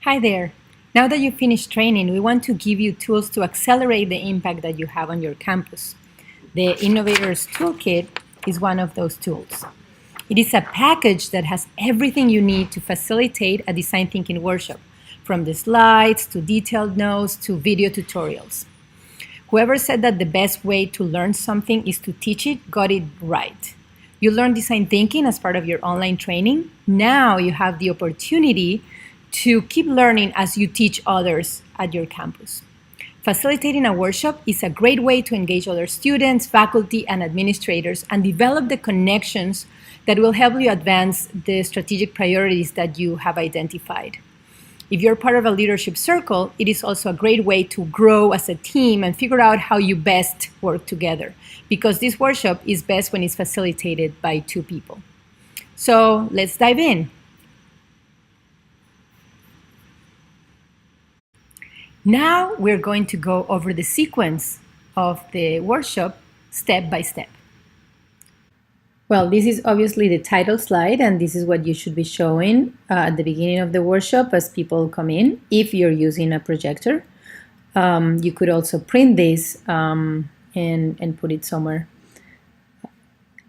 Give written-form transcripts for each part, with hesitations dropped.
Hi there. Now that you finished training, we want to give you tools to accelerate the impact that you have on your campus. The Innovators Toolkit is one of those tools. It is a package that has everything you need to facilitate a design thinking workshop, from the slides to detailed notes to video tutorials. Whoever said that the best way to learn something is to teach it got it right. You learn design thinking as part of your online training. Now you have the opportunity to keep learning as you teach others at your campus. Facilitating a workshop is a great way to engage other students, faculty, and administrators and develop the connections that will help you advance the strategic priorities that you have identified. If you're part of a leadership circle, it is also a great way to grow as a team and figure out how you best work together, because this workshop is best when it's facilitated by two people. So let's dive in. Now we're going to go over the sequence of the workshop step by step. Well, this is obviously the title slide, and this is what you should be showing at the beginning of the workshop as people come in, if you're using a projector. You could also print this and put it somewhere.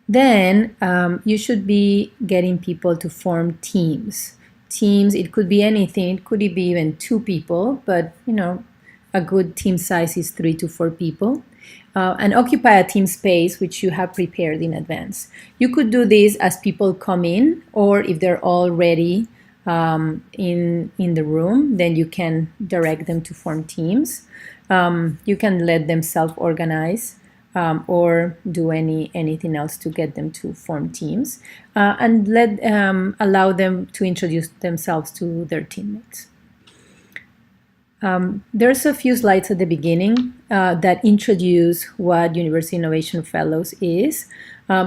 Then you should be getting people to form teams. Teams, it could be anything. It could be even 2 people, but a good team size is 3 to 4 people. And occupy a team space which you have prepared in advance. You could do this as people come in, or if they're already in the room, then you can direct them to form teams. You can let them self-organize. Or do anything else to get them to form teams, and allow them to introduce themselves to their teammates. There's a few slides at the beginning that introduce what University Innovation Fellows is,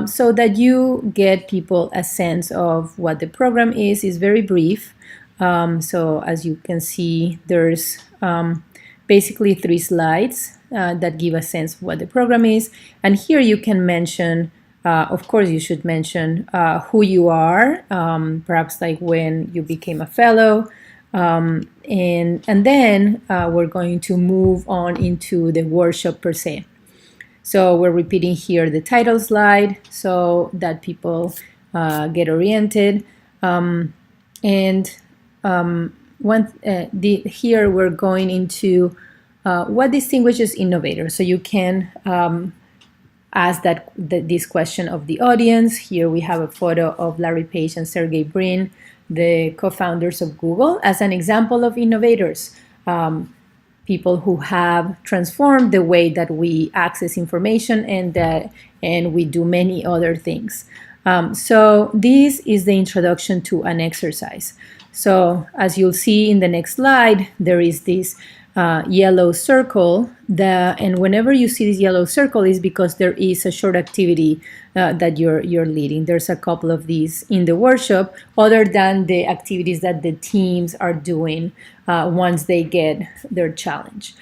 so that you get people a sense of what the program is. It's very brief. So as you can see, there's basically 3 slides that give a sense of what the program is. And here you can mention, of course you should mention who you are, perhaps like when you became a fellow, and then we're going to move on into the workshop per se. So we're repeating here the title slide so that people get oriented. Here we're going into what distinguishes innovators. So you can ask this question of the audience. Here we have a photo of Larry Page and Sergey Brin, the co-founders of Google, as an example of innovators, people who have transformed the way that we access information and we do many other things. So this is the introduction to an exercise. So as you'll see in the next slide, there is this yellow circle, and whenever you see this yellow circle is because there is a short activity that you're leading. There's a couple of these in the workshop, other than the activities that the teams are doing once they get their challenge.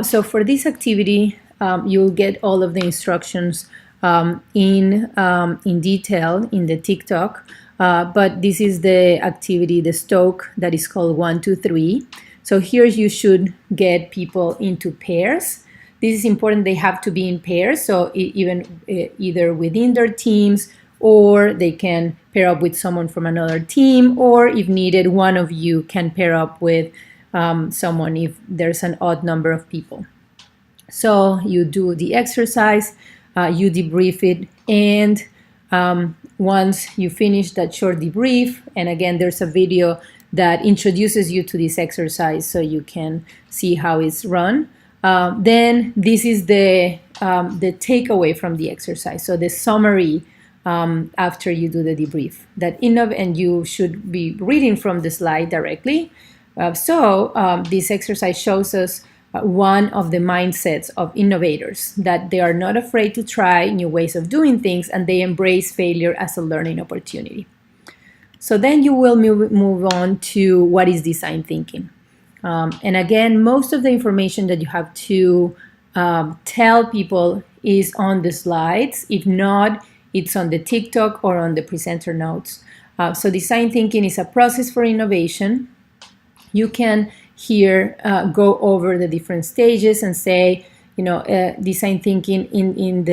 So for this activity, you'll get all of the instructions in detail in the TikTok, but this is the activity, the Stoke, that is called 1, 2, 3. So here you should get people into pairs. This is important. They have to be in pairs, so either within their teams, or they can pair up with someone from another team, or if needed, one of you can pair up with someone if there's an odd number of people. So you do the exercise, you debrief it, and once you finish that short debrief, and again, there's a video that introduces you to this exercise so you can see how it's run. Then this is the takeaway from the exercise. So the summary after you do the debrief. And you should be reading from the slide directly. This exercise shows us one of the mindsets of innovators, that they are not afraid to try new ways of doing things, and they embrace failure as a learning opportunity. So then you will move on to what is design thinking. And again, most of the information that you have to tell people is on the slides. If not, it's on the TikTok or on the presenter notes. So design thinking is a process for innovation. You can here go over the different stages and say, design thinking in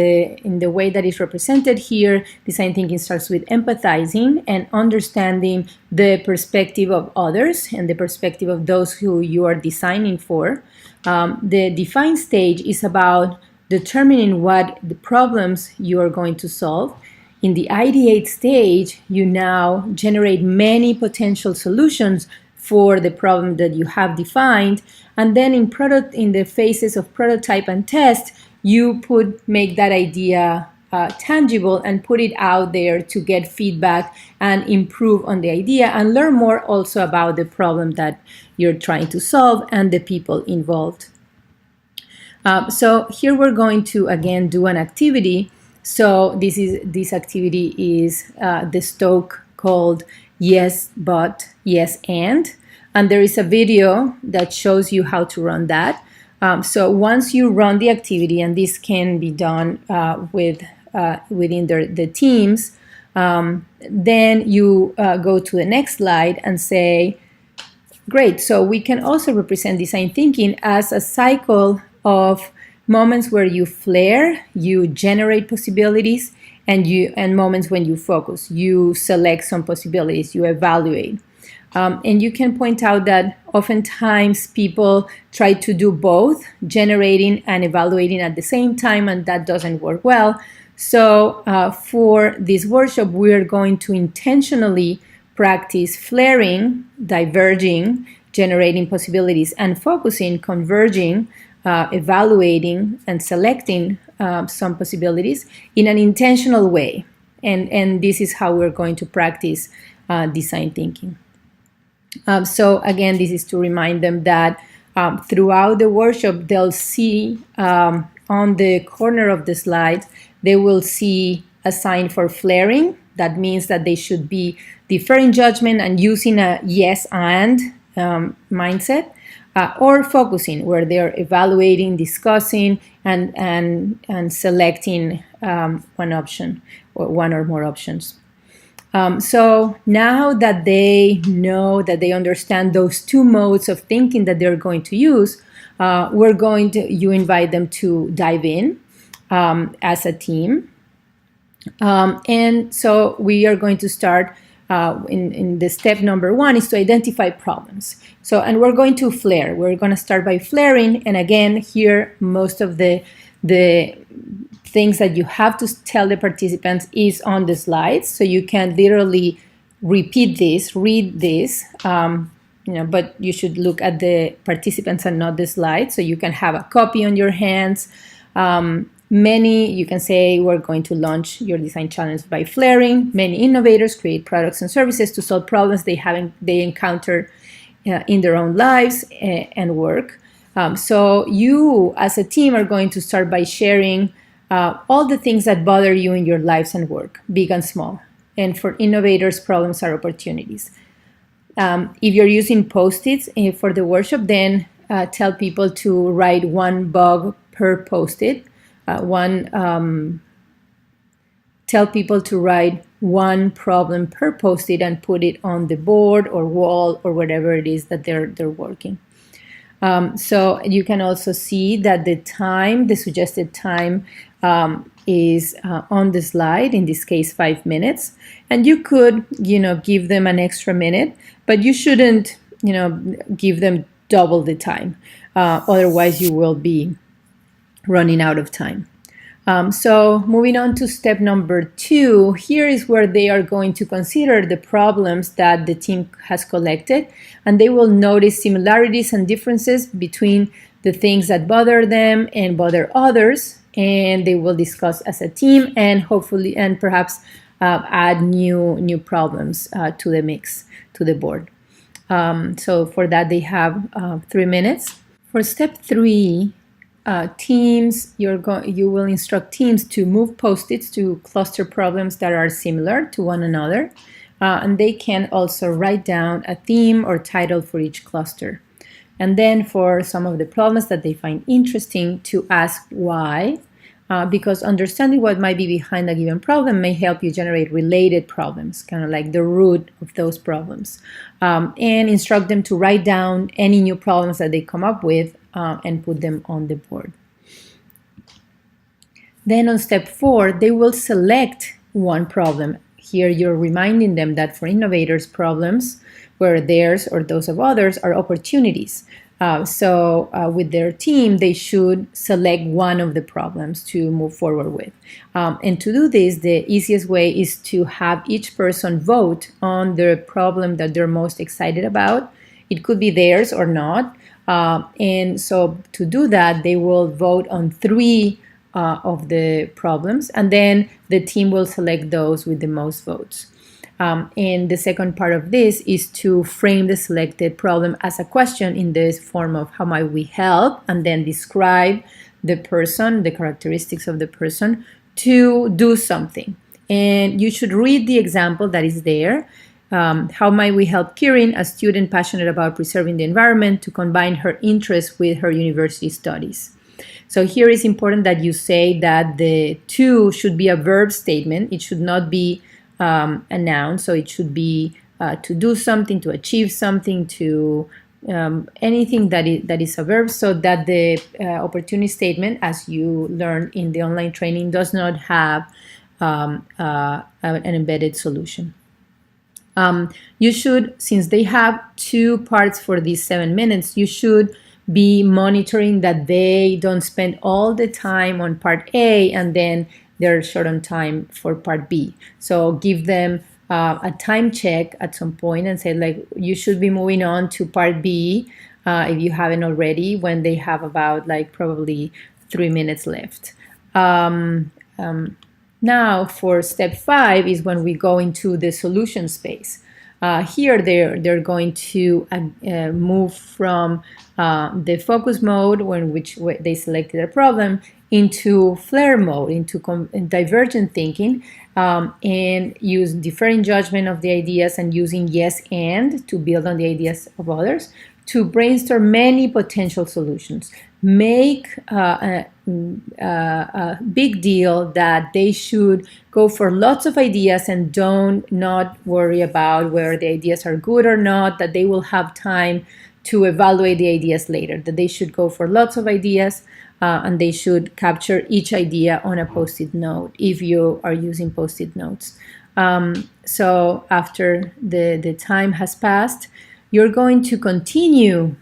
the way that is represented here. Design thinking starts with empathizing and understanding the perspective of others and the perspective of those who you are designing for. The define stage is about determining what the problems you are going to solve. In the ideate stage, you now generate many potential solutions for the problem that you have defined, and then in the phases of prototype and test, you make that idea tangible and put it out there to get feedback and improve on the idea and learn more also about the problem that you're trying to solve and the people involved. So here we're going to again do an activity. So this activity is the Stoke called Yes But Yes and there is a video that shows you how to run that. So once you run the activity, and this can be done within the teams, then you go to the next slide and say, great, so we can also represent design thinking as a cycle of moments where you flare, you generate possibilities, and moments when you focus, you select some possibilities, you evaluate. And you can point out that oftentimes people try to do both, generating and evaluating at the same time, and that doesn't work well. So for this workshop, we're going to intentionally practice flaring, diverging, generating possibilities, and focusing, converging, evaluating, and selecting some possibilities in an intentional way. And this is how we're going to practice design thinking. So again, this is to remind them that throughout the workshop, they'll see on the corner of the slide, they will see a sign for flaring. That means that they should be deferring judgment and using a yes and mindset, or focusing, where they're evaluating, discussing, and selecting one option or one or more options. So now that they know, that they understand those two modes of thinking that they're going to use, you invite them to dive in as a team. And so we are going to start in the step number 1 is to identify problems. So, and we're going to flare. We're going to start by flaring. And again, here, most of the things that you have to tell the participants is on the slides. So you can literally repeat this, read this, but you should look at the participants and not the slides. So you can have a copy on your hands. You can say, we're going to launch your design challenge by flaring. Many innovators create products and services to solve problems they encounter in their own lives and work. So you, as a team, are going to start by sharing all the things that bother you in your lives and work, big and small. And for innovators, problems are opportunities. If you're using Post-its for the workshop, then tell people to write one bug per Post-it. Tell people to write one problem per Post-it and put it on the board or wall or whatever it is that they're working. So you can also see that the suggested time is on the slide, in this case 5 minutes. And you could, give them an extra minute, but you shouldn't, give them double the time. Otherwise you will be running out of time. So moving on to step number 2, here is where they are going to consider the problems that the team has collected, and they will notice similarities and differences between the things that bother them and bother others, and they will discuss as a team and hopefully and perhaps add new problems to the mix, to the board. So for that they have 3 minutes. For step 3, teams, you will instruct teams to move Post-its to cluster problems that are similar to one another, and they can also write down a theme or title for each cluster. And then for some of the problems that they find interesting, to ask why, because understanding what might be behind a given problem may help you generate related problems, kind of like the root of those problems, and instruct them to write down any new problems that they come up with and put them on the board. Then on step 4, they will select one problem. Here you're reminding them that for innovators, problems, whether theirs or those of others, are opportunities. So with their team, they should select one of the problems to move forward with. And to do this, the easiest way is to have each person vote on the problem that they're most excited about. It could be theirs or not. And so to do that, they will vote on 3 of the problems, and then the team will select those with the most votes. And the second part of this is to frame the selected problem as a question in this form of how might we help, and then describe the person, the characteristics of the person to do something. And you should read the example that is there. How might we help Kirin, a student passionate about preserving the environment, to combine her interests with her university studies? So here it's important that you say that the to should be a verb statement. It should not be a noun. So it should be to do something, to achieve something, to anything that is a verb, so that the opportunity statement, as you learned in the online training, does not have an embedded solution. You should, since they have 2 parts for these 7 minutes, you should be monitoring that they don't spend all the time on part A and then they're short on time for part B. So give them a time check at some point and say, like, you should be moving on to part B if you haven't already, when they have about like probably 3 minutes left. Now for step 5 is when we go into the solution space. Here they're going to move from the focus mode, in which they selected a problem, into flare mode, into divergent thinking, and use differing judgment of the ideas and using yes and to build on the ideas of others to brainstorm many potential solutions. Make a big deal that they should go for lots of ideas and not worry about whether the ideas are good or not, that they will have time to evaluate the ideas later, that they should go for lots of ideas and they should capture each idea on a post-it note if you are using post-it notes. So after the time has passed, you're going to continue.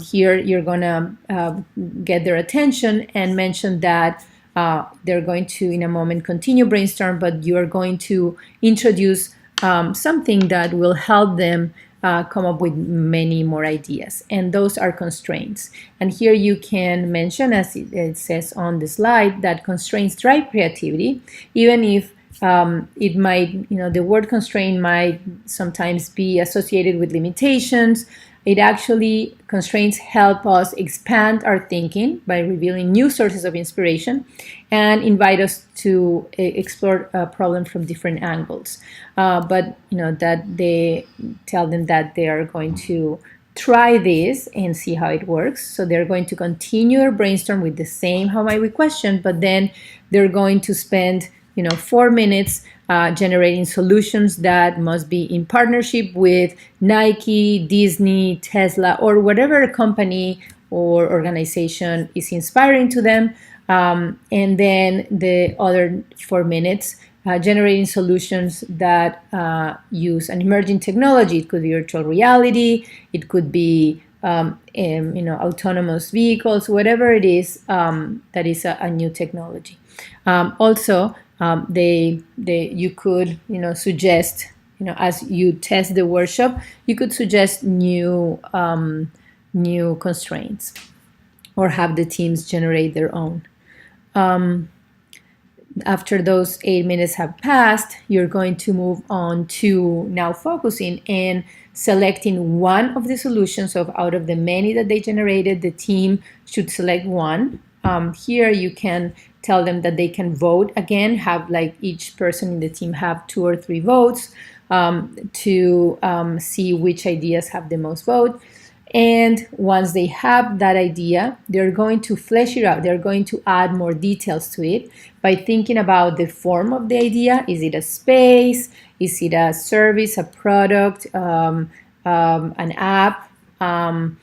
Here you're going to get their attention and mention that they're going to, in a moment, continue brainstorm, but you are going to introduce something that will help them come up with many more ideas. And those are constraints. And here you can mention, as it says on the slide, that constraints drive creativity, even if it might, the word constraint might sometimes be associated with limitations. It actually, constraints help us expand our thinking by revealing new sources of inspiration and invite us to explore a problem from different angles. But that they tell them that they are going to try this and see how it works. So they're going to continue their brainstorm with the same how might we question, but then they're going to spend 4 minutes generating solutions that must be in partnership with Nike, Disney, Tesla, or whatever company or organization is inspiring to them. And then the other 4 minutes generating solutions that use an emerging technology. It could be virtual reality, it could be autonomous vehicles, whatever it is that is a new technology. Also, you could suggest, as you test the workshop, you could suggest new constraints or have the teams generate their own. After those 8 minutes have passed, you're going to move on to now focusing and selecting one of the solutions. So out of the many that they generated, the team should select one. Here you can tell them that they can vote again, have like each person in the team have 2 or 3 votes to see which ideas have the most vote. And once they have that idea, they're going to flesh it out. They're going to add more details to it by thinking about the form of the idea. Is it a space? Is it a service, a product, an app? Give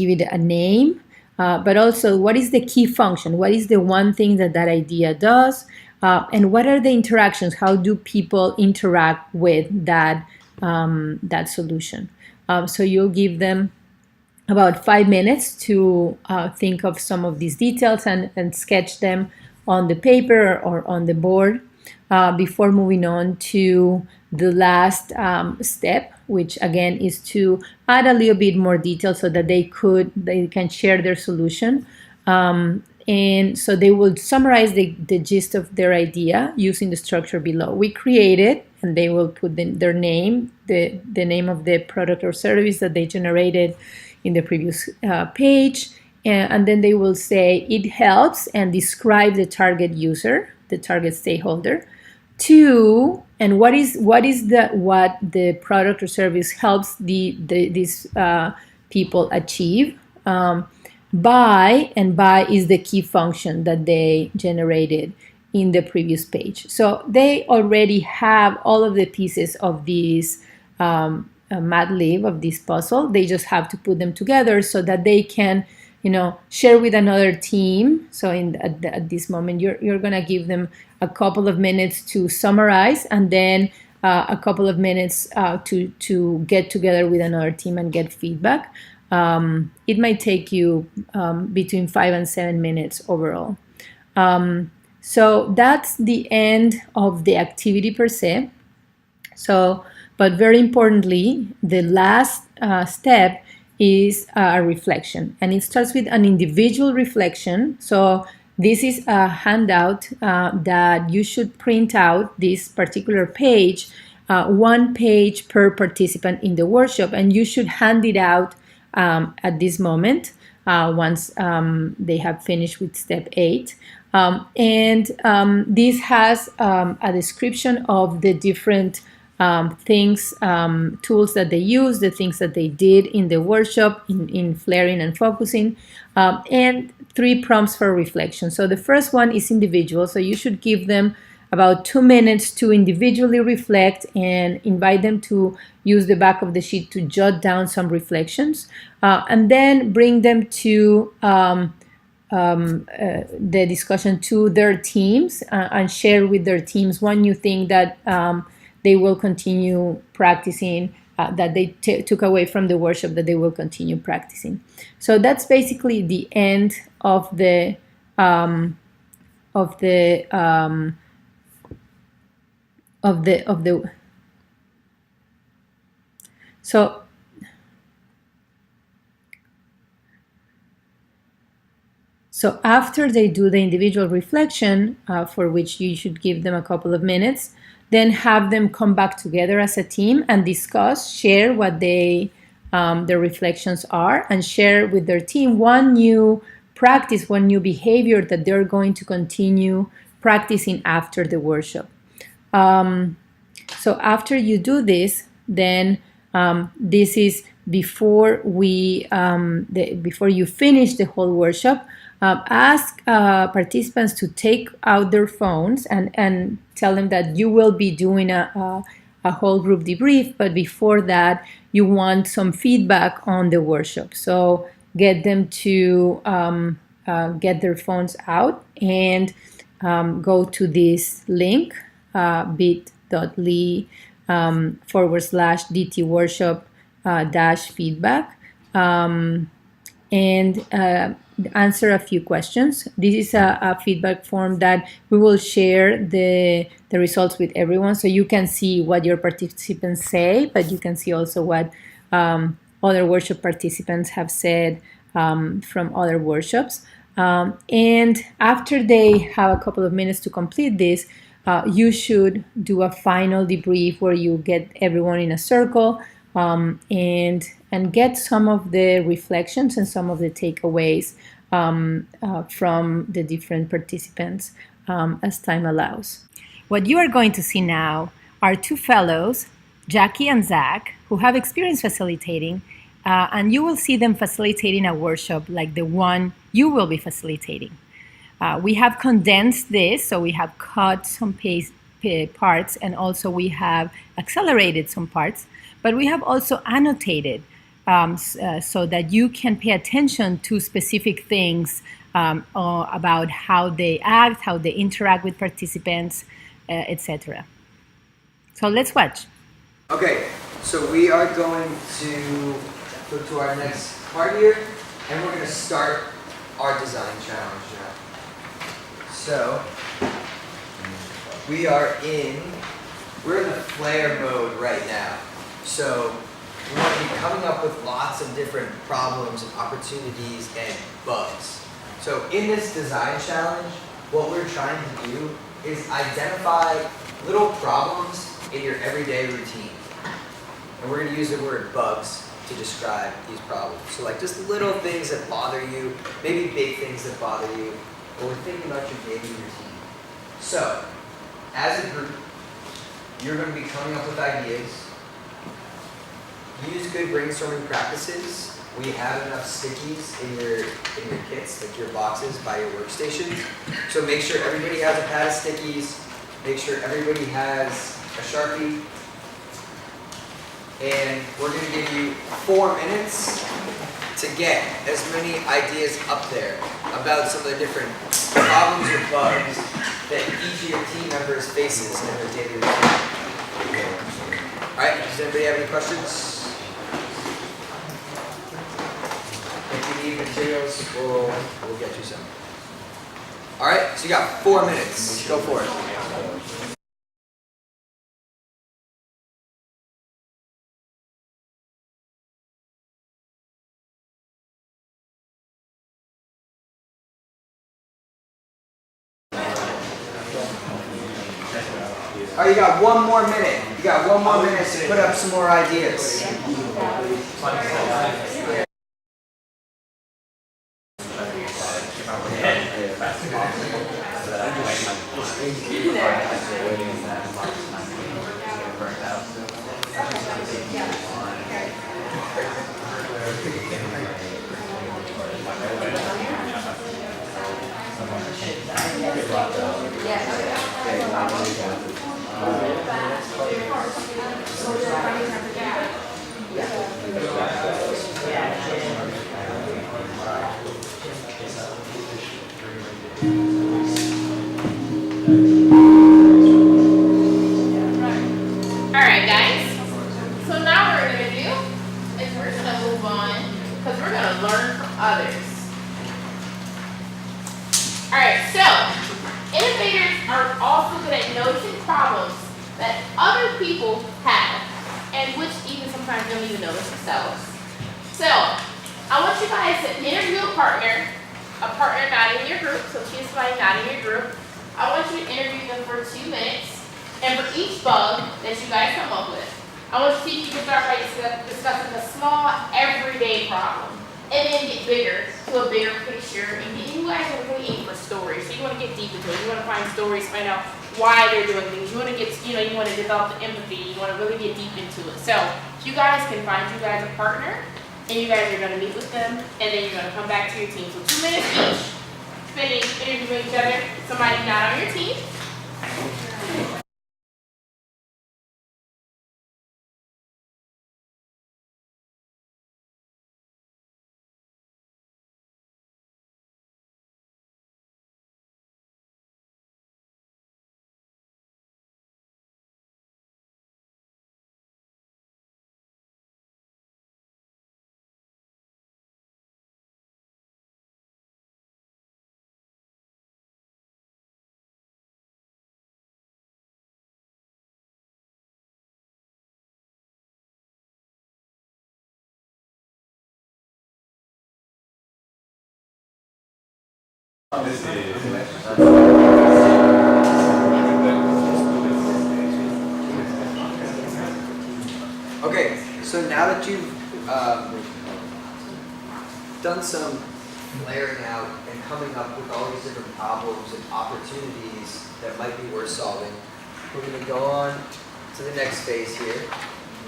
it a name. But also, what is the key function? What is the one thing that that idea does? And what are the interactions? How do people interact with that solution? So you'll give them about 5 minutes to think of some of these details and sketch them on the paper or on the board before moving on to the last step, which again is to add a little bit more detail so that they can share their solution. And so they will summarize the gist of their idea using the structure below. We create it, and they will put their name, the name of the product or service that they generated in the previous page. And then they will say it helps and describe the target user, the target stakeholder. Two, and what the product or service helps these people achieve. By is the key function that they generated in the previous page. So they already have all of the pieces of this Mad Lib, of this puzzle. They just have to put them together so that they can, share with another team. So at this moment, you're gonna give them a couple of minutes to summarize, and then a couple of minutes to get together with another team and get feedback. It might take you between 5 and 7 minutes overall. So that's the end of the activity per se. So, but very importantly, the last step is a reflection, and it starts with an individual reflection. So this is a handout that you should print out, this particular page, 1 page per participant in the workshop, and you should hand it out at this moment once they have finished with step 8. This has a description of the different things, tools that they use, the things that they did in the workshop in flaring and focusing, and 3 prompts for reflection. So the first one is individual, so you should give them about 2 minutes to individually reflect and invite them to use the back of the sheet to jot down some reflections, and then bring them to the discussion to their teams and share with their teams one new thing that they will continue practicing, that they took away from the workshop that they will continue practicing. So that's basically the end of the So after they do the individual reflection, for which you should give them a couple of minutes, then have them come back together as a team and discuss, share what their reflections are, and share with their team one new practice, one new behavior that they're going to continue practicing after the workshop. So after you do this, then this is before before you finish the whole workshop. Ask participants to take out their phones and tell them that you will be doing a whole group debrief, but before that, you want some feedback on the workshop. So get them to get their phones out and go to this link, bit.ly/DT workshop -feedback, and answer a few questions. This is a feedback form that we will share the results with everyone, so you can see what your participants say, but you can see also what other workshop participants have said from other workshops. And after they have a couple of minutes to complete this, you should do a final debrief where you get everyone in a circle and get some of the reflections and some of the takeaways from the different participants as time allows. What you are going to see now are 2 fellows, Jackie and Zach, who have experience facilitating, and you will see them facilitating a workshop like the one you will be facilitating. We have condensed this, so we have cut some parts, and also we have accelerated some parts, but we have also annotated so that you can pay attention to specific things about how they act, how they interact with participants, etc. So let's watch. Okay, so we are going to go to our next part here, and we're going to start our design challenge now. So, we're in the flare mode right now. So, we want to be coming up with lots of different problems and opportunities and bugs. So, in this design challenge, what we're trying to do is identify little problems in your everyday routine. And we're going to use the word bugs to describe these problems. So like just little things that bother you, maybe big things that bother you, or we're thinking about your daily routine. So, as a group, you're going to be coming up with ideas. Use good brainstorming practices. We have enough stickies in your kits, like your boxes by your workstation. So make sure everybody has a pad of stickies. Make sure everybody has a Sharpie. And we're going to give you 4 minutes to get as many ideas up there about some of the different problems or bugs that each of your team members faces in their daily routine. Alright, does anybody have any questions? If you need materials, we'll get you some. Alright, so you got 4 minutes. Go for it. All right, you got 1 more minute. You got 1 more minute to put up some more ideas. Alright guys, so now what we're going to do is we're going to move on because we're going to learn from others. Alright, so innovators are also good at noticing problems that other people have and which even sometimes don't even notice themselves. So I want you guys to interview a partner not in your group, so choose somebody not in your group. I want you to interview them for 2 minutes. And for each bug that you guys come up with, I want to see if you can start by discussing a small, everyday problem, and then get bigger to a bigger picture. And you guys are really aim for stories, so you want to get deep into it. You want to find stories, find out why they're doing things. You want to get, you want to develop the empathy. You want to really get deep into it. So you guys can find you guys a partner, and you guys are going to meet with them, and then you're going to come back to your team. So 2 minutes each, spending interviewing each other, somebody not on your team. Okay, so now that you've done some layering out and coming up with all these different problems and opportunities that might be worth solving, we're going to go on to the next phase here.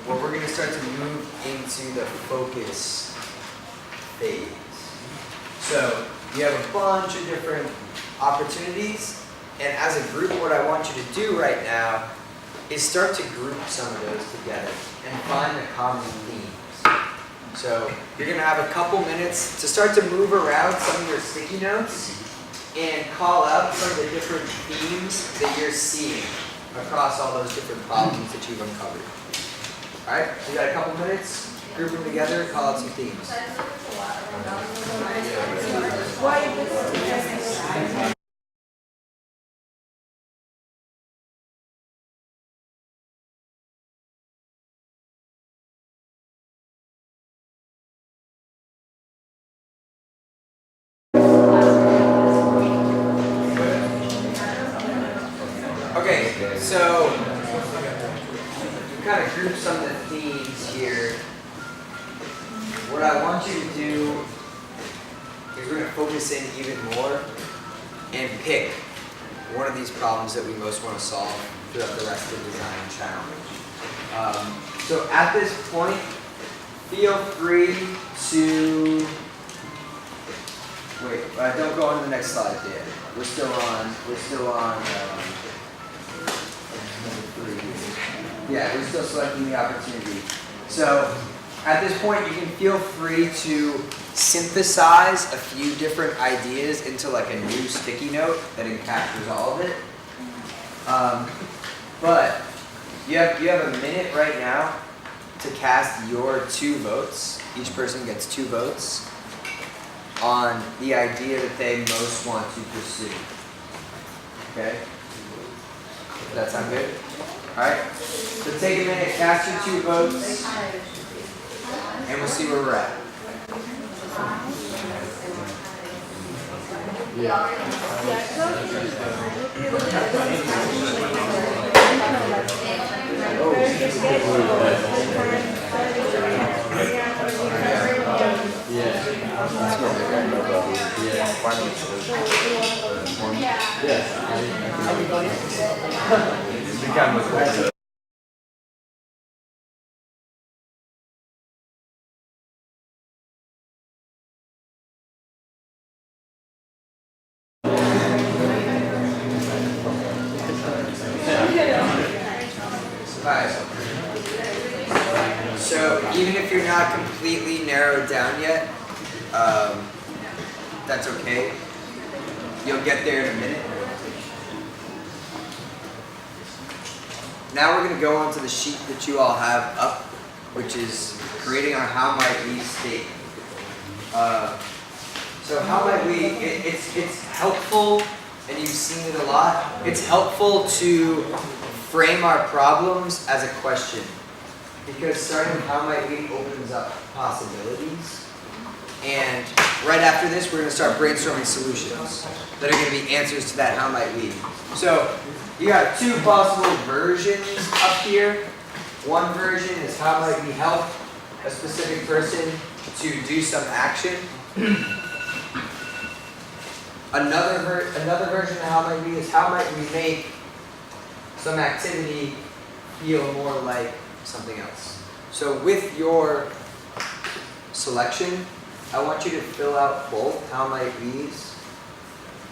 where we're going to start to move into the focus phase. So you have a bunch of different opportunities, and as a group, what I want you to do right now is start to group some of those together and find the common themes. So you're going to have a couple minutes to start to move around some of your sticky notes and call out some of the different themes that you're seeing across all those different problems that you've uncovered. All right, so you got a couple minutes, group them together, call out some themes. Okay, so you kind of group some of the themes here. What I want you to do is we're going to focus in even more and pick one of these problems that we most want to solve throughout the rest of the design challenge. So at this point, feel free to wait. Don't go on to the next slide yet. We're still on number 3. Yeah, we're still selecting the opportunity. So at this point, you can feel free to synthesize a few different ideas into like a new sticky note that captures all of it. But you have a minute right now to cast your 2 votes. Each person gets 2 votes on the idea that they most want to pursue. Okay? Does that sound good? Alright? So take a minute, cast your 2 votes, and we'll see where we're at. So even if you're not completely narrowed down yet, that's okay. You'll get there in a minute. Now we're going to go on to the sheet that you all have up, which is creating our how might we statement. So how might we, it's helpful, and you've seen it a lot, it's helpful to frame our problems as a question. Because starting with how might we opens up possibilities. And right after this, we're going to start brainstorming solutions that are going to be answers to that how might we. So you got 2 possible versions up here. One version is how might we help a specific person to do some action. Another version of how might we is how might we make some activity feel more like something else. So with your selection, I want you to fill out both how might we's,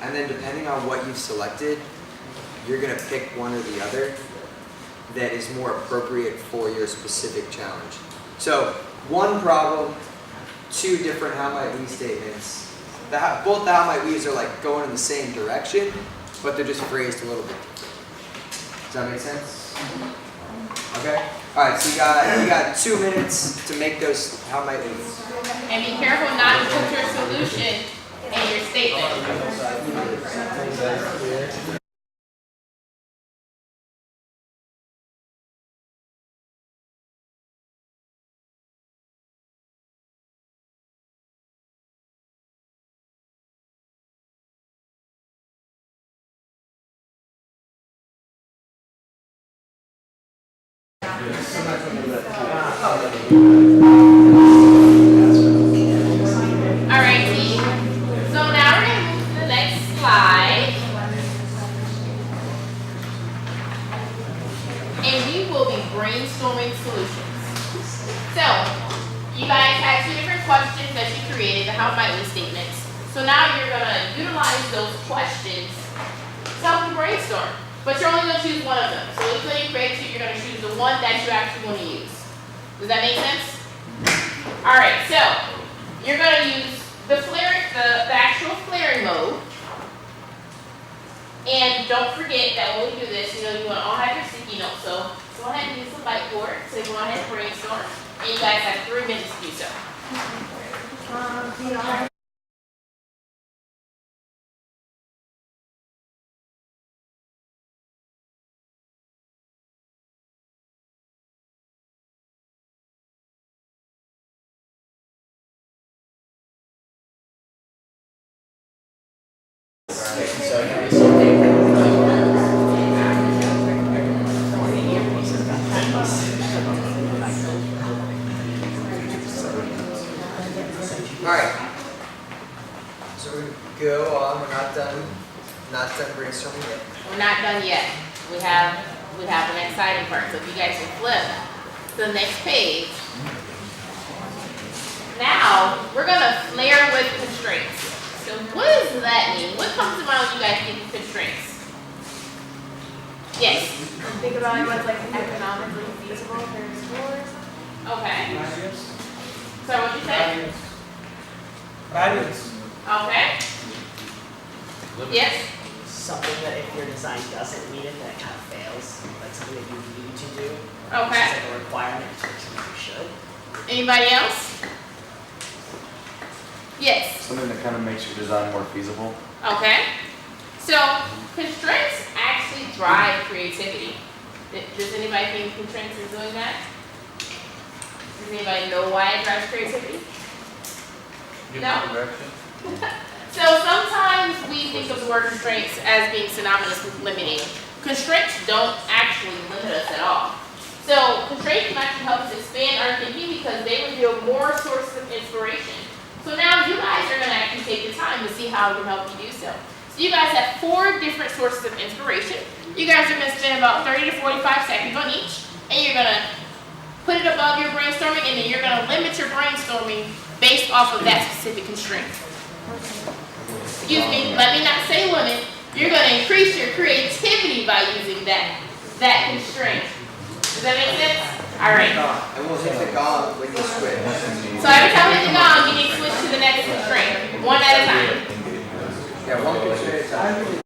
and then depending on what you've selected, you're going to pick one or the other that is more appropriate for your specific challenge. So one problem, 2 different how might we statements. Both the how might we's are like going in the same direction, but they're just phrased a little bit different. Does that make sense? Okay? Alright, so you got 2 minutes to make those how might we's. And be careful not to put your solution in your statement. Alright, team. So now we're going to move to the next slide. And we will be brainstorming solutions. So, you guys had two different questions that you created, the how might we statements. So now you're gonna utilize those questions to help you brainstorm. But you're only gonna choose one of them. So even though you create two, you're gonna choose the one that you actually want to use. Does that make sense? Alright, so you're gonna use the actual flaring mode. And don't forget that when we do this, you wanna all have your sticky notes. So go ahead and use the whiteboard. So go ahead and brainstorm. And you guys have 3 minutes to do so. Alright. So we go on, we're not done brainstorming yet. We're not done yet. We have an exciting part. So if you guys can flip to the next page. Now we're gonna flare with constraints. So what does that mean? What comes to mind when you guys think of constraints? Yes. Think about like what's like economically feasible for schools. Okay. Radius. So what'd you say? Radius. Okay. Yes. Something that if your design doesn't meet it, that kind of fails. Like something that you need to do. Okay. It's like a requirement for something you should. Anybody else? Yes. Something that kind of makes your design more feasible. Okay. So constraints actually drive creativity. Does anybody think constraints is doing that? Does anybody know why it drives creativity? No? So sometimes we think of the word constraints as being synonymous with limiting. Constraints don't actually limit us at all. So constraints can actually help us expand our thinking because they reveal more sources of inspiration. So now you guys are going to actually take the time to see how it can help you do so. So you guys have 4 different sources of inspiration. You guys are going to spend about 30 to 45 seconds on each, and you're going to put it above your brainstorming, and then you're going to limit your brainstorming based off of that specific constraint. Excuse me, let me not say limit. You're going to increase your creativity by using that constraint. Does that make sense? All right. And we'll hit the gong when you switch. So every time we hit the gong, you need to switch to the next constraint, one at a time. Yeah, one constraint at a time.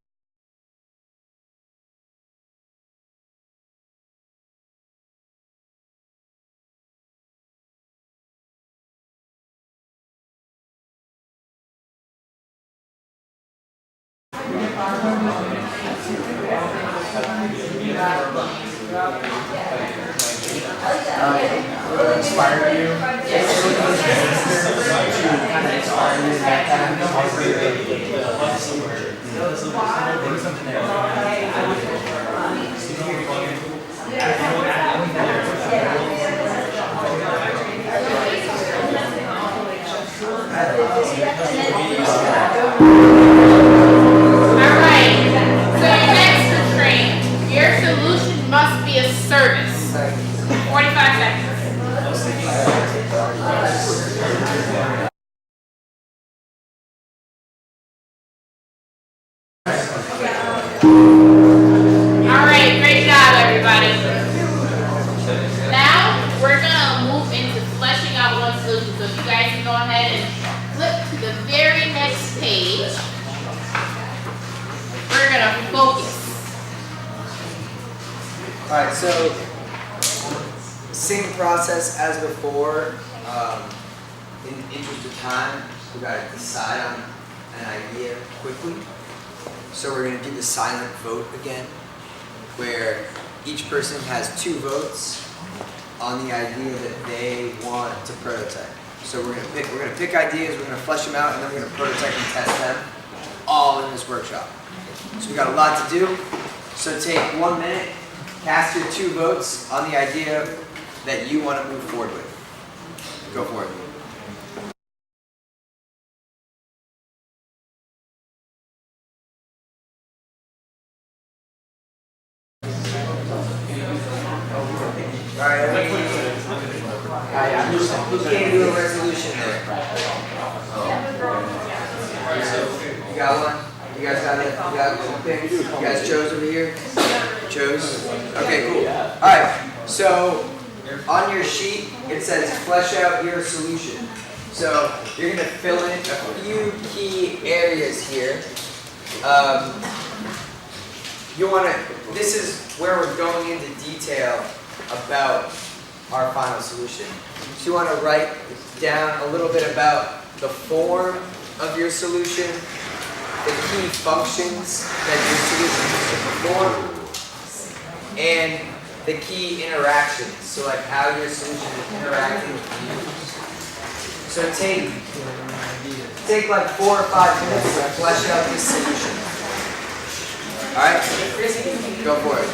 Inspire you. Alright, so your next constraint, your solution must be a service. 45 seconds. Alright, great job everybody. Now we're gonna move into fleshing out one solution. So if you guys can go ahead and flip to the very next page. We're gonna focus. Alright, so same process as before. In the interest of time, we gotta decide on an idea quickly. So we're gonna do the silent vote again, where each person has 2 votes on the idea that they want to prototype. So we're gonna pick ideas, we're gonna flesh them out, and then we're gonna prototype and test them all in this workshop. So we got a lot to do. So take 1 minute, cast your 2 votes on the idea that you want to move forward with. Go for it. All right, Who came to a resolution there? You got one? You guys got it? You got something? You guys chose over here? Chose? Okay, cool. Alright, so on your sheet it says flesh out your solution. So you're going to fill in a few key areas here. You want to, this is where we're going into detail about our final solution. So you want to write down a little bit about the form of your solution, the key functions that your solution needs to perform, and the key interactions. So like how your solution is interacting with users. So take like 4 or 5 minutes to flesh out this solution. Alright? Go for it.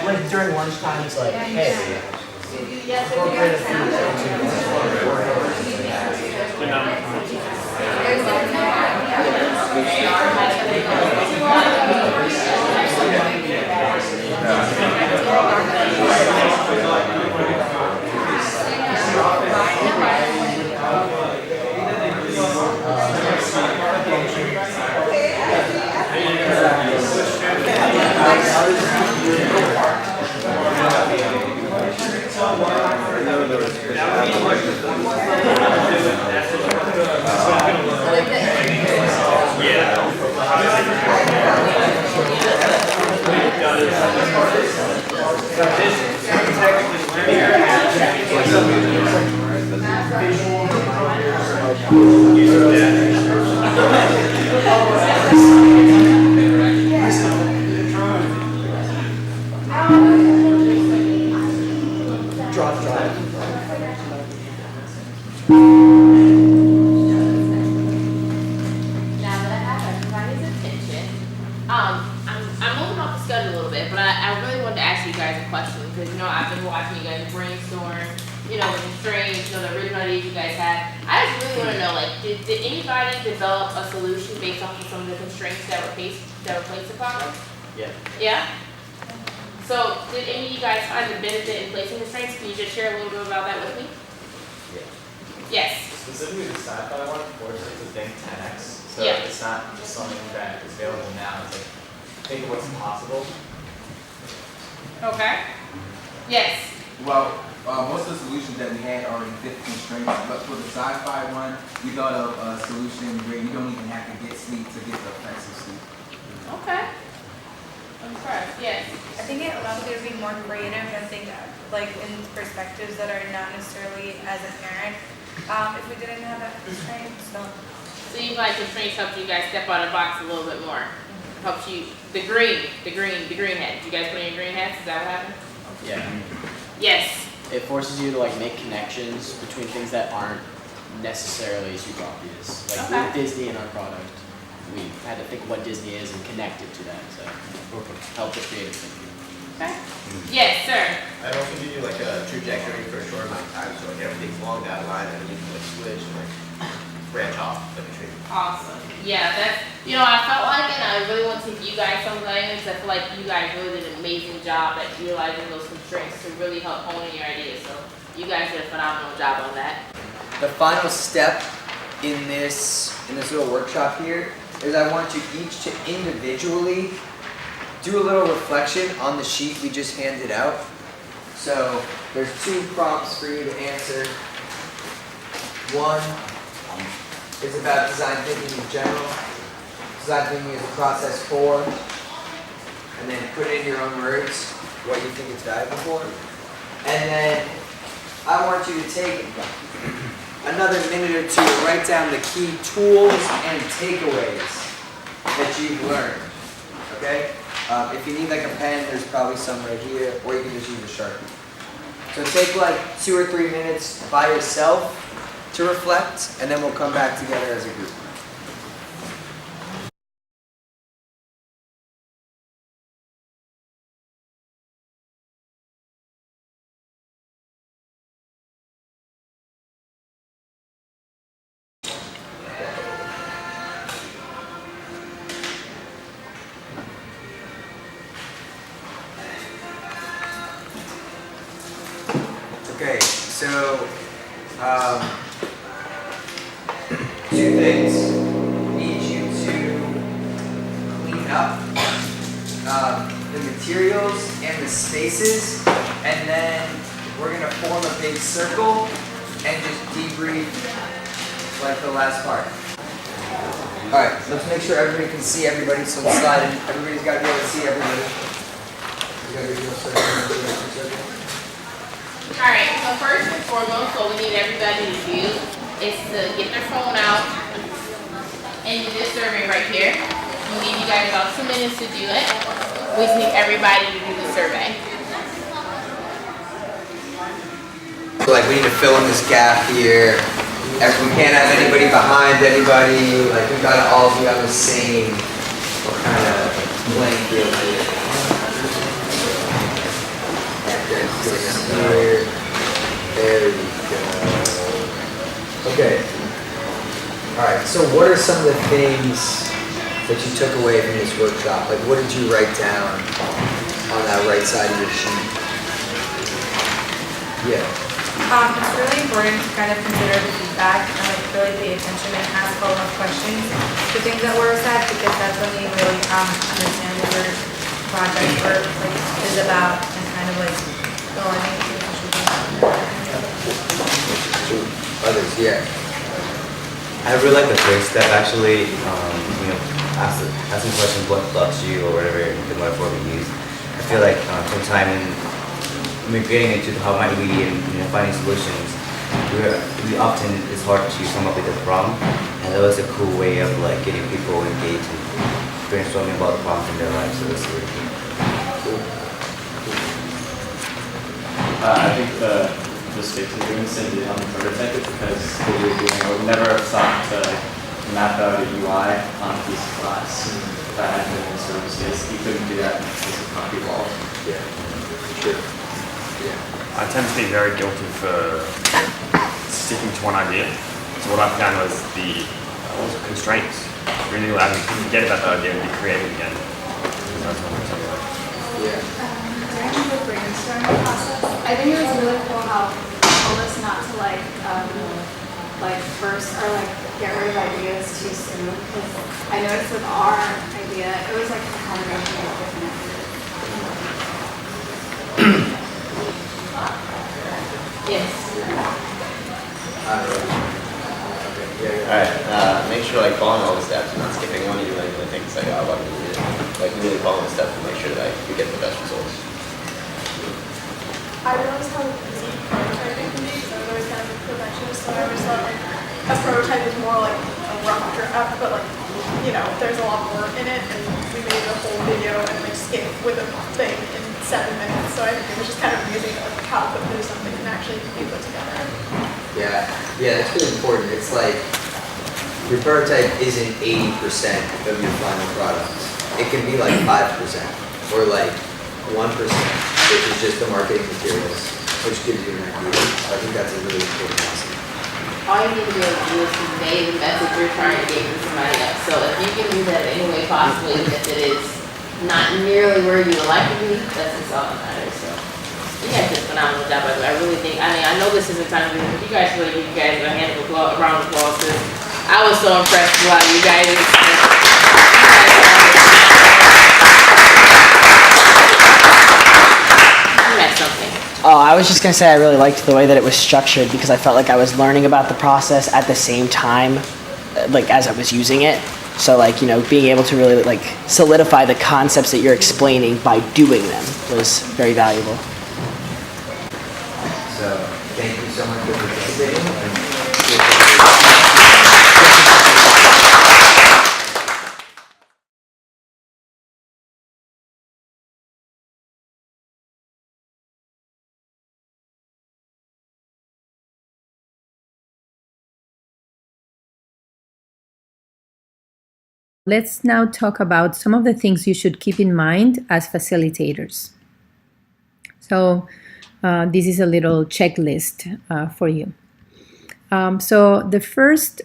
Like during lunchtime, it's like, hey, incorporate a Did anybody develop a solution based off of some of the constraints that were placed upon them? Yeah. Yeah? So, did any of you guys find the benefit in placing constraints? Can you just share a little bit about that with me? Yeah. Yes. Specifically the sci-fi one forces it to think 10x. So Yeah. it's not just something that is available now, it's like, think of what's possible. Okay. Yes. Well, most of the solutions that we had already fit constraints, but for the sci-fi one, we thought of a solution where you don't even have to get sleep to get the effects of sleep. Okay. I'm impressed. Yes. I think it allows you to be more creative and think like in perspectives that are not necessarily as apparent. If we didn't have that constraint, so you like constraints helped you guys step out of the box a little bit more. Helps you the green hat. Did you guys put in your green hats? Is that what happened? Yeah. Yes. It forces you to like make connections between things that aren't necessarily super obvious. Like Okay. with Disney in our product, we had to think what Disney is and connect it to that. So help the creative thinking. Okay. Yes, sir. I'd also give you like a trajectory for a short amount of time, so like everything's along that line, and you can like switch and like branch off like a tree. Awesome. Yeah, that's, I felt like, and I really want to give you guys some guidance. I feel like you guys really did an amazing job at utilizing those constraints to really help hone in your ideas. So you guys did a phenomenal job on that. The final step in this little workshop here is I want you each to individually do a little reflection on the sheet we just handed out. So there's 2 prompts for you to answer. One is about design thinking in general. Design thinking is a process for, and then put in your own words what you think it's valuable for. And then I want you to take another minute or 2 to write down the key tools and takeaways that you've learned. Okay? If you need like a pen, there's probably some right here, or you can just use a Sharpie. So take like 2 or 3 minutes by yourself to reflect, and then we'll come back together as a group. Okay, so 2 things. Need you to clean up the materials and the spaces, and then we're gonna form a big circle and just debrief like the last part. All right, let's make sure everybody can see everybody. So let's slide in. Everybody's got to be able to see everybody. You got to be able to circle. Alright, so first and foremost, what we need everybody to do is to get their phone out and do this survey right here. We'll give you guys about 2 minutes to do it. We just need everybody to do the survey. So like we need to fill in this gap here. We can't have anybody behind anybody. Like we gotta all be on the same kind of playing field here. There we go. Okay. Alright, so what are some of the things that you took away from this workshop? Like what did you write down on that right side of your sheet? Yeah. It's really important to kind of consider the feedback and like really pay attention and ask follow-up questions to things that were said, because that's when you really understand what your project work like is about and kind of like go on into the Others, yeah. I really like the first step actually, asking questions what bugs you or whatever the metaphor we use. I feel like sometime when we're getting into how might we and finding solutions, we often it's hard to come up with a problem, and that was a cool way of like getting people engaged and brainstorming about the problems in their lives. So that's really cool. I think the mistakes we're doing is on the prototype is because what we were doing, I would never have thought to map out a UI on a piece of glass that had been in services. You couldn't do that in a piece of concrete walls. Yeah, sure. I tend to be very guilty for sticking to one idea. So what I found was the constraints. Really allowed me to forget about the idea and be creative again. That's what I'm talking about. Yeah. During the brainstorming process, I think it was really cool how told us not to like burst or like get rid of ideas too soon. Because I noticed with our idea, it was like a combination of different ideas. Yes. Alright, make sure like following all the steps, not skipping one. You really think it's like, oh, what do we do? Like really following the steps to make sure that we get the best results. I realized how easy prototyping can be, because I was always kind of a perfectionist, so I always thought like a prototype is more like a rough draft, but like, there's a lot more in it, and we made a whole video and like skip with a thing in 7 minutes, so I think it was just kind of amazing like how quickly something can actually be put together. Yeah, that's really important. It's like your prototype isn't 80% of your final product. It can be like 5% or like 1%, which is just the marketing materials, which gives you an idea. So I think that's a really important lesson. All you need to be able to do is convey the message you're trying to get to somebody else. So if you can do that in any way possible, even if it is not nearly where you would like to be, that's just all that matters. So you guys did a phenomenal job. I really think, I know this isn't time to do, but you guys really give you guys a hand of applause, a round of applause, because I was so impressed with a lot of you guys. Oh, I was just going to say I really liked the way that it was structured, because I felt like I was learning about the process at the same time, like as I was using it. So like, being able to really like solidify the concepts that you're explaining by doing them was very valuable. So thank you so much for participating. Let's now talk about some of the things you should keep in mind as facilitators. So this is a little checklist for you. So the first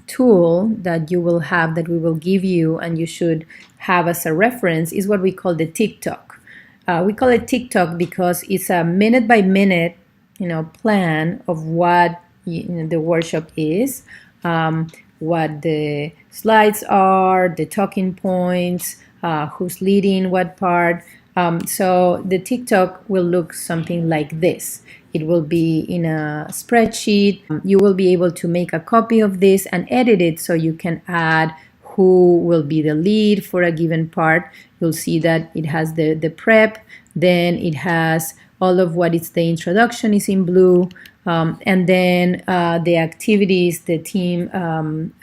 tool that you will have, that we will give you and you should have as a reference, is what we call the TikTok. We call it TikTok because it's a minute by minute, plan of what the workshop is, what the slides are, the talking points, who's leading what part. So the TikTok will look something like this. It will be in a spreadsheet. You will be able to make a copy of this and edit it so you can add who will be the lead for a given part. You'll see that it has the prep, then it has all of what is the introduction is in blue, and then the activities, the team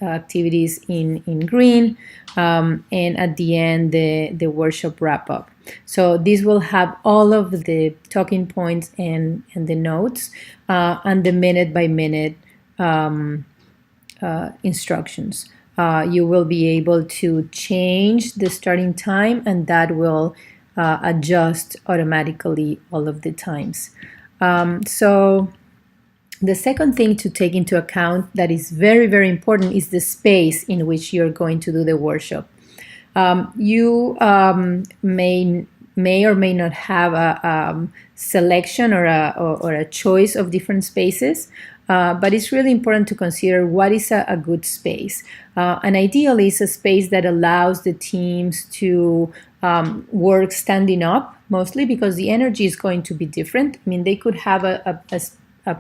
activities in green, and at the end the workshop wrap up. So this will have all of the talking points and the notes and the minute by minute instructions. You will be able to change the starting time, and that will adjust automatically all of the times. So the second thing to take into account that is very, very important is the space in which you're going to do the workshop. You may or may not have a selection or a choice of different spaces, but it's really important to consider what is a good space. And ideally, it's a space that allows the teams to work standing up, mostly because the energy is going to be different. I mean, they could have a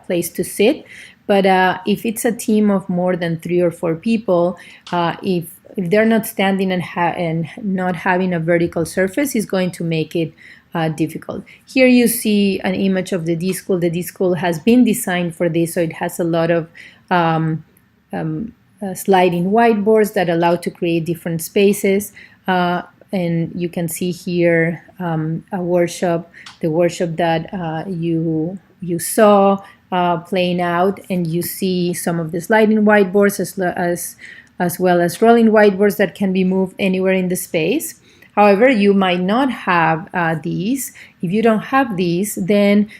place to sit, but if it's a team of more than 3 or 4 people, if they're not standing and not having a vertical surface, is going to make it difficult. Here you see an image of the D-School. The D-School has been designed for this, so it has a lot of sliding whiteboards that allow to create different spaces. And you can see here a workshop, the workshop that you saw playing out, and you see some of the sliding whiteboards as well as rolling whiteboards that can be moved anywhere in the space. However, you might not have these. If you don't have these, then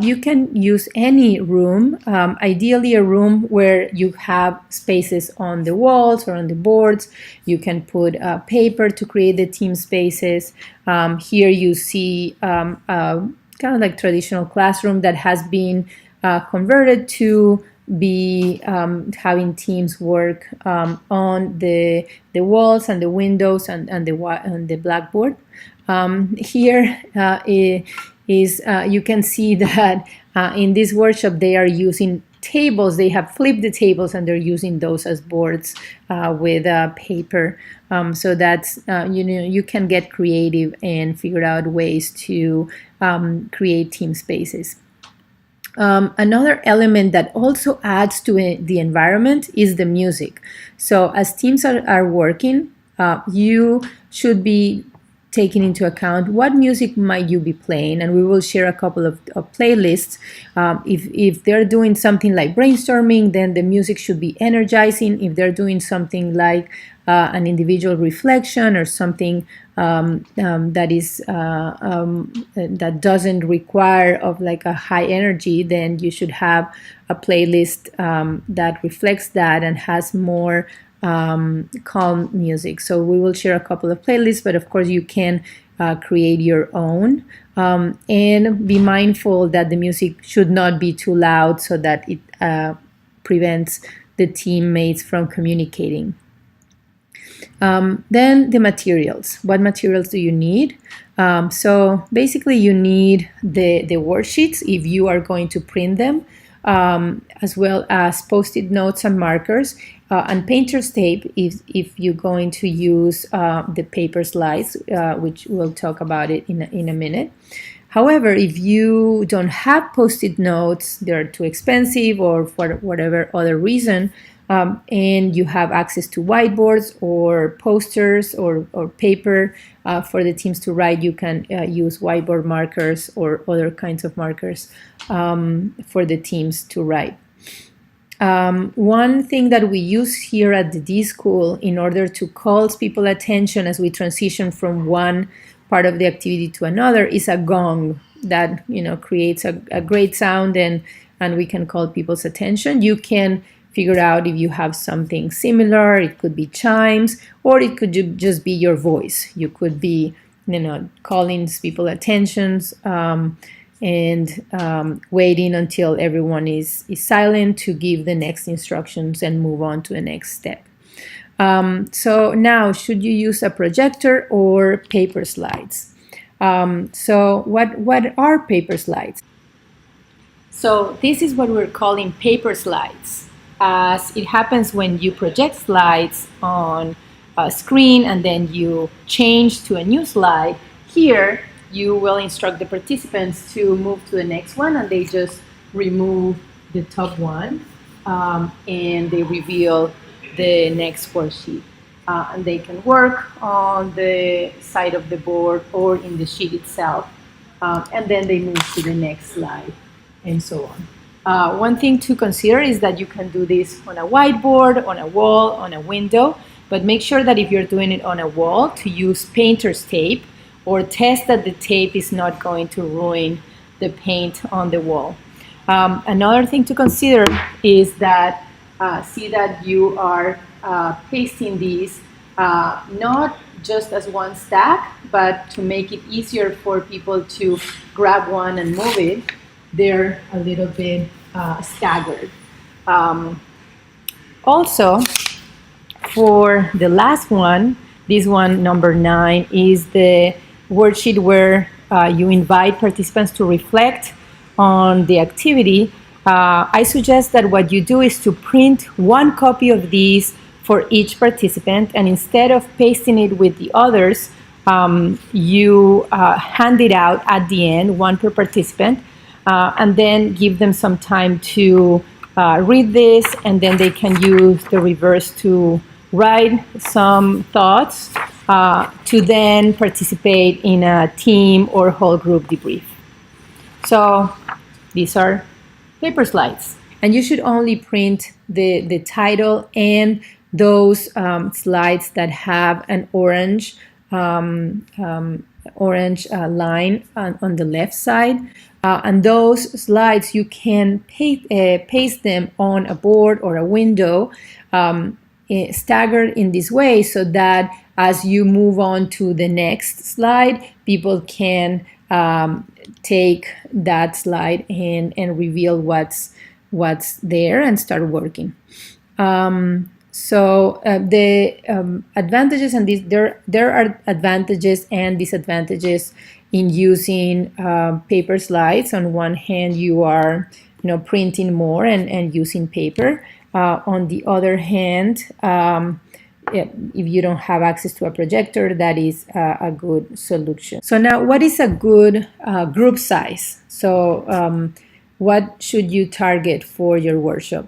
you can use any room, ideally a room where you have spaces on the walls or on the boards. You can put paper to create the team spaces. Here you see kind of like traditional classroom that has been converted to be having teams work on the walls and the windows and the blackboard. Here is you can see that in this workshop they are using tables. They have flipped the tables and they're using those as boards with paper. So that's you can get creative and figure out ways to create team spaces. Another element that also adds to the environment is the music. So as teams are working, you should be taking into account what music might you be playing, and we will share a couple of playlists. If they're doing something like brainstorming, then the music should be energizing. If they're doing something like an individual reflection or something that is that doesn't require of like a high energy, then you should have a playlist that reflects that and has more calm music. So we will share a couple of playlists, but of course you can create your own, and be mindful that the music should not be too loud so that it prevents the teammates from communicating. Then the materials. What materials do you need? So basically you need the worksheets if you are going to print them, as well as post-it notes and markers, and painter's tape if you're going to use the paper slides, which we'll talk about it in a minute. However, if you don't have post-it notes, they're too expensive or for whatever other reason, and you have access to whiteboards or posters or paper for the teams to write, you can use whiteboard markers or other kinds of markers for the teams to write. One thing that we use here at the D School in order to call people's attention as we transition from one part of the activity to another is a gong that creates a great sound, and we can call people's attention. You can figure out if you have something similar. It could be chimes, or it could just be your voice. You could be calling people's attentions and waiting until everyone is silent to give the next instructions and move on to the next step. So now, should you use a projector or paper slides? So what are paper slides? So this is what we're calling paper slides, as it happens when you project slides on a screen and then you change to a new slide. Here, you will instruct the participants to move to the next one, and they just remove the top one and they reveal the next worksheet. And they can work on the side of the board or in the sheet itself. And then they move to the next slide, and so on. One thing to consider is that you can do this on a whiteboard, on a wall, on a window, but make sure that if you're doing it on a wall, to use painter's tape, or test that the tape is not going to ruin the paint on the wall. Another thing to consider is that see that you are pasting these not just as one stack, but to make it easier for people to grab one and move it, they're a little bit staggered. Also, for the last one, this one, number 9, is the worksheet where you invite participants to reflect on the activity. I suggest that what you do is to print one copy of these for each participant, and instead of pasting it with the others, you hand it out at the end, one per participant, and then give them some time to read this, and then they can use the reverse to write some thoughts to then participate in a team or whole group debrief. So these are paper slides. And you should only print the title and those slides that have an orange line on the left side. And those slides, you can paste them on a board or a window, staggered in this way, so that as you move on to the next slide, people can take that slide and reveal what's there and start working. So the advantages, and there are advantages and disadvantages in using paper slides. On one hand, you are printing more and using paper. On the other hand, if you don't have access to a projector, that is a good solution. So now, what is a good group size? So what should you target for your workshop?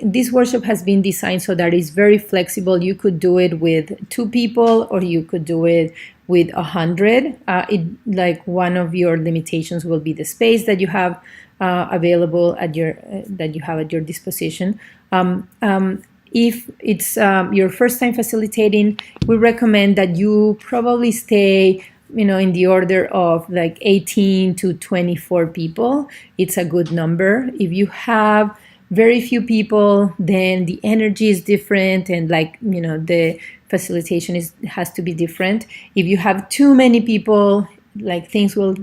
This workshop has been designed so that it's very flexible. You could do it with 2 people, or you could do it with 100. Like one of your limitations will be the space that you have available at your disposition. If it's your first time facilitating, we recommend that you probably stay in the order of like 18 to 24 people. It's a good number. If you have very few people, then the energy is different, and the facilitation has to be different. If you have too many people, things will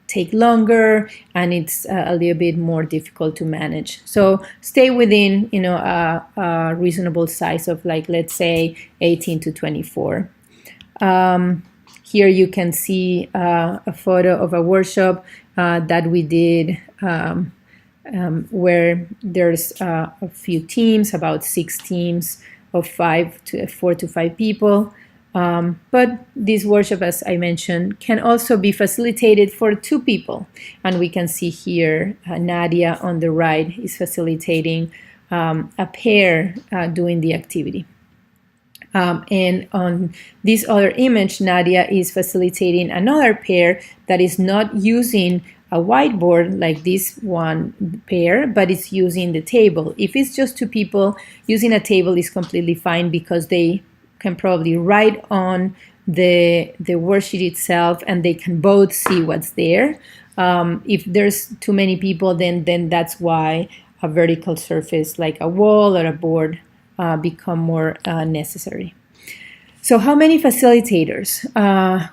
take longer, and it's a little bit more difficult to manage. So stay within a reasonable size of let's say 18 to 24. Here you can see a photo of a workshop that we did where there's a few teams, about 6 teams of 4 to 5 people. But this workshop, as I mentioned, can also be facilitated for 2 people. And we can see here Nadia on the right is facilitating a pair doing the activity. And on this other image, Nadia is facilitating another pair that is not using a whiteboard like this one pair, but it's using the table. If it's just two people, using a table is completely fine because they can probably write on the worksheet itself and they can both see what's there. If there's too many people, then that's why a vertical surface like a wall or a board become more necessary. So how many facilitators?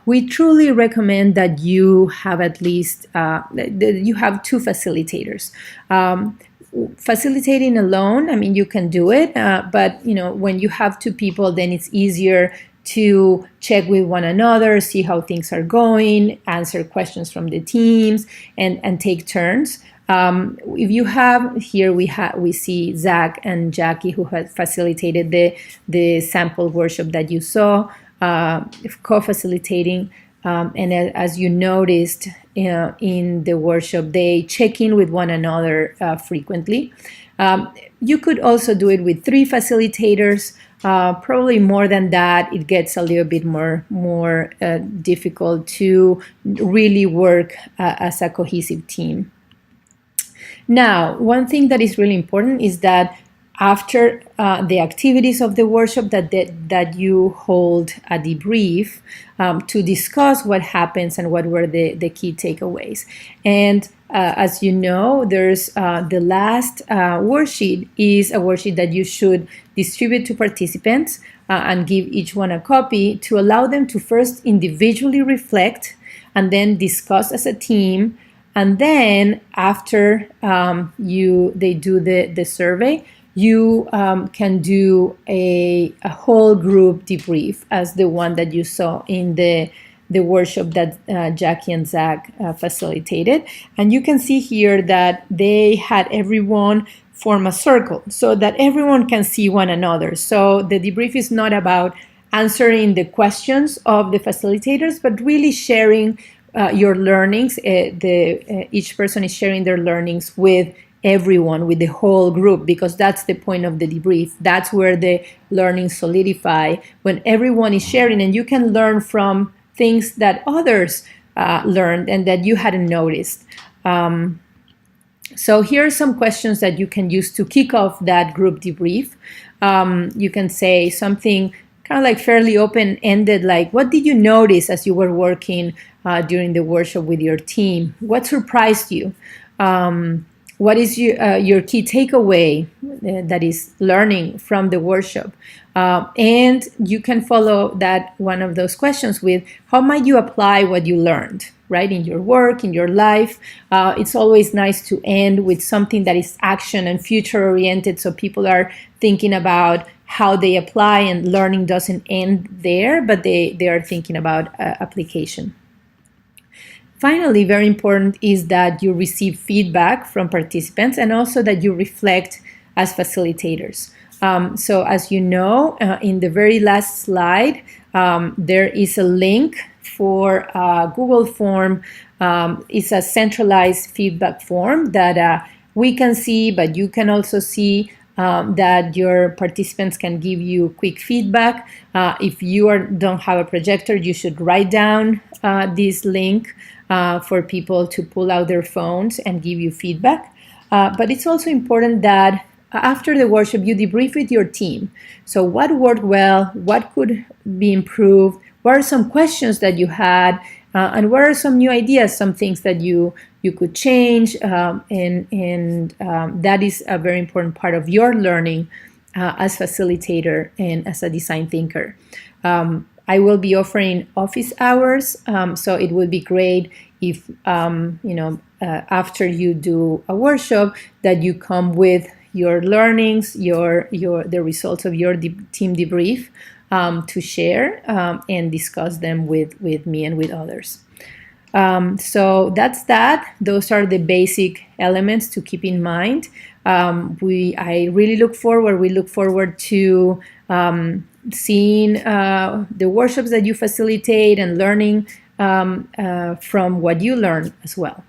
We truly recommend that you have at least, that you have 2 facilitators. Facilitating alone, I mean, you can do it, but when you have 2 people, then it's easier to check with one another, see how things are going, answer questions from the teams, and take turns. If you have here, we see Zach and Jackie who had facilitated the sample workshop that you saw, co-facilitating, and as you noticed in the workshop, they check in with one another frequently. You could also do it with 3 facilitators. Probably more than that, it gets a little bit more difficult to really work as a cohesive team. Now, one thing that is really important is that after the activities of the workshop that you hold a debrief to discuss what happens and what were the key takeaways. And as you know, there's the last worksheet is a worksheet that you should distribute to participants and give each one a copy to allow them to first individually reflect and then discuss as a team. And then after they do the survey, you can do a whole group debrief as the one that you saw in the workshop that Jackie and Zach facilitated. And you can see here that they had everyone form a circle so that everyone can see one another. So the debrief is not about answering the questions of the facilitators, but really sharing your learnings. Each person is sharing their learnings with everyone, with the whole group, because that's the point of the debrief. That's where the learnings solidify, when everyone is sharing, and you can learn from things that others learned and that you hadn't noticed. So here are some questions that you can use to kick off that group debrief. You can say something kind of like fairly open-ended, like, what did you notice as you were working during the workshop with your team? What surprised you? What is your key takeaway that is learning from the workshop? And you can follow that one of those questions with, how might you apply what you learned, right, in your work, in your life? It's always nice to end with something that is action and future-oriented, so people are thinking about how they apply, and learning doesn't end there, but they are thinking about application. Finally, very important is that you receive feedback from participants and also that you reflect as facilitators. So as you know, in the very last slide, there is a link for a Google form. It's a centralized feedback form that we can see, but you can also see that your participants can give you quick feedback. If you don't have a projector, you should write down this link for people to pull out their phones and give you feedback. But it's also important that after the workshop, you debrief with your team. So what worked well? What could be improved? What are some questions that you had? And what are some new ideas, some things that you could change? And that is a very important part of your learning as facilitator and as a design thinker. I will be offering office hours, so it would be great if, after you do a workshop, that you come with your learnings, the results of your team debrief to share and discuss them with me and with others. So that's that. Those are the basic elements to keep in mind. I really look forward to seeing the workshops that you facilitate and learning from what you learn as well.